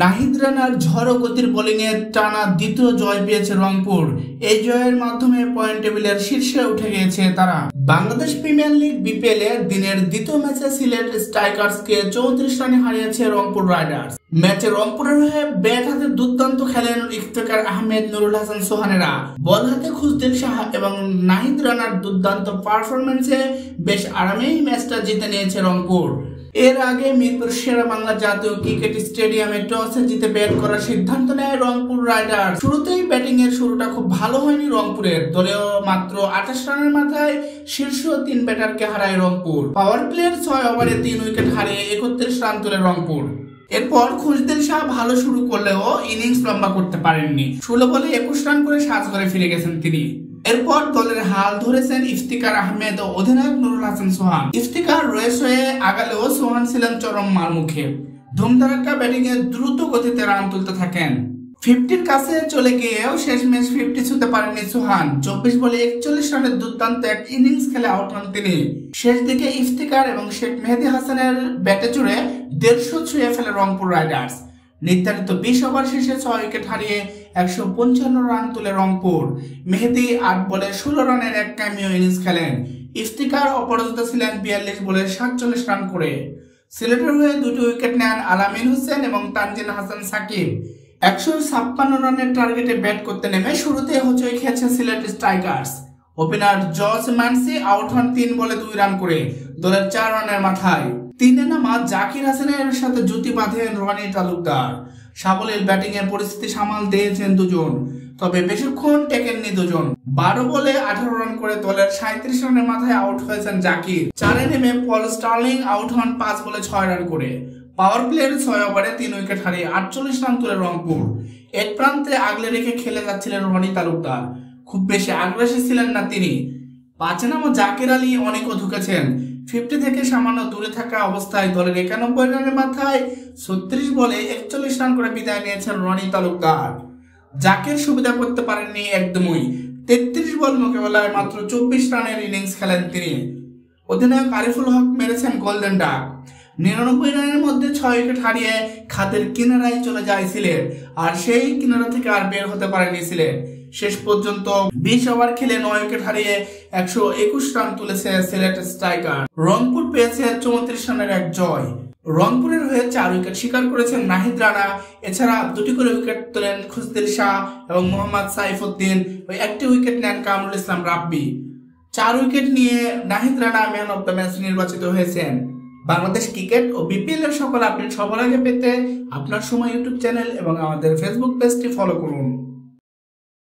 নাহিদ রানার ঝড়ো গতির বোলিংয়ে টানা দ্বিতীয় জয় পেয়েছে রংপুর। এই জয়ের মাধ্যমে পয়েন্ট টেবিলের শীর্ষে উঠে গিয়েছে তারা। বাংলাদেশ প্রিমিয়ার লিগ বিপিএল এর দিনের দ্বিতীয় ম্যাচে সিলেট স্ট্রাইকার্সকে 34 রানে হারিয়েছে রংপুর রাইডার্স। ম্যাচে রংপুরের হয়ে ব্যাট হাতে দুর্দান্ত খেলেন ইফতেখার আহমেদ, নুরুল হাসান সোহানেরা। বল হাতে খুশদিল শাহ এবং নাহিদ রানার দুর্দান্ত পারফরম্যান্সে বেশ আরামেই ম্যাচটা জিতে নিয়েছে রংপুর। এর আগে মিরপুর শেরে বাংলা জাতীয় ক্রিকেট স্টেডিয়ামে টসে জিতে ব্যাট করার সিদ্ধান্ত নেয় রংপুর রাইডার্স। শুরুতেই ব্যাটিং এর শুরুটা খুব ভালো হয়নি রংপুরের। দলেও মাত্র 28 রানের মাথায় শীর্ষ 3 ব্যাটারকে হারায় রংপুর। পাওয়ার প্লের 6 ওভারে 3 উইকেট হারিয়ে 31 রান তোলে রংপুর। এরপর খুশদিল শাহ ভালো শুরু করলেও ইনিংস লম্বা করতে পারেননি। 16 বলে 21 রান করে সাজঘরে ফিরে গেছেন তিনি। এরপর দলের হাল ধরেছেন ইফতেখার আহমেদ ও অধিনায়ক নুরুল হাসান সোহান। ইফতেখার রেস হয়ে আগালেও সোহান ছিলেন চরম মারমুখে। ধুমধারাক্কা ব্যাটিং এ দ্রুত গতিতে রান তুলতে থাকেন। 50-র কাছে চলে গিয়েও শেষমেশ 50 ছুঁতে পারেননি সোহান। 24 বলে 41 রানের দুর্দান্ত এক ইনিংস খেলে আউট হন তিনি। শেষ দিকে ইফতেখার এবং শেখ মেহেদী হাসানের ব্যাটে জুড়ে 150 ছুঁয়ে ফেলে রংপুর রাইডার্স। নির্ধারিত 20 ওভার শেষে 6 উইকেট হারিয়ে 155 রান তুলে রংপুর। মেহেদী 8 বলে 16 রানের এক ক্যামিও ইনিংস খেলেন। ইফতেখার অপরাজিত ছিলেন 42 বলে 47 রান করে। সিলেটের হয়ে 2টি উইকেট নেন আলামিন হোসেন এবং তানজিল হাসান সাকিব। 156 রানের টার্গেটে ব্যাট করতে নেমে শুরুতে হইচই খেয়েছে Sylhet strikers. Opener George Munsey out হন 3 বলে 2 রান করে দলের 4 রানের মাথায়। 3-এ নামা জাকির হাসানের সাথে জুটি বাঁধেন রনি তালুকদার। সাবলীল ব্যাটিং এর পরিস্থিতি সামাল দিয়েছেন দুজন, তবে বেশিক্ষণ টেকেননি দুজন। 12 বলে 18 রান করে দলের 37 রানের মাথায় আউট হয়েছেন জাকির। 4-এ নেমে পল স্টার্লিং আউট হন 5 বলে 6 রান করে। পাওয়ার প্লের 6 ওভারে 3 উইকেট হারিয়ে 48 রান তুলে রংপুর। এক প্রান্তে আগলে রেখে খেলে যাচ্ছিলেন রনি তালুকদার। খুব বেশি আগ্রাসী ছিলেন না তিনি। 5-এ নামা জাকির আলী অনেকও ঢুকেছেন। 50 থেকে সামান্য দূরে থাকা অবস্থায় দলের 91 রানের মাথায় 36 বলে 41 রান করে বিদায় নিয়েছেন রনি তালুকদার। জাকির সুবিধা করতে পারেননি একদমই। 33 বল মোকাবেলায় মাত্র 24 রানের ইনিংস খেলেন তিনি। অধিনায়ক আরিফুল হক মেরেছেন গোল্ডেন ডাক। 99 রানের মধ্যে 6 উইকেট হারিয়ে খাদের কিনারায় চলে যায় সিলেট। আর সেই কিনারা থেকে আর বের হতে পারেনি সিলেট। শেষ পর্যন্ত 20 ওভার খেলে 9 উইকেট হারিয়ে 121 রান তুলেছে সিলেট স্ট্রাইকার। রংপুর পেয়েছে 34 রানের এক জয়। রংপুরের হয়ে 4 উইকেট শিকার করেছেন নাহিদ রানা। এছাড়া 2টি করে উইকেট তোলেন খুশদিল শাহ এবং মোহাম্মদ সাইফুদ্দিন। একটি উইকেট নেন কামরুল ইসলাম রাব্বি। 4 উইকেট নিয়ে Nahid Rana man of the match নির্বাচিত হয়েছেন। বাংলাদেশ ক্রিকেট ও বিপিএল এর সকল আপডেট সবার আগে পেতে আপনার সময় ইউটিউব চ্যানেল এবং আমাদের ফেসবুক পেজটি ফলো করুন।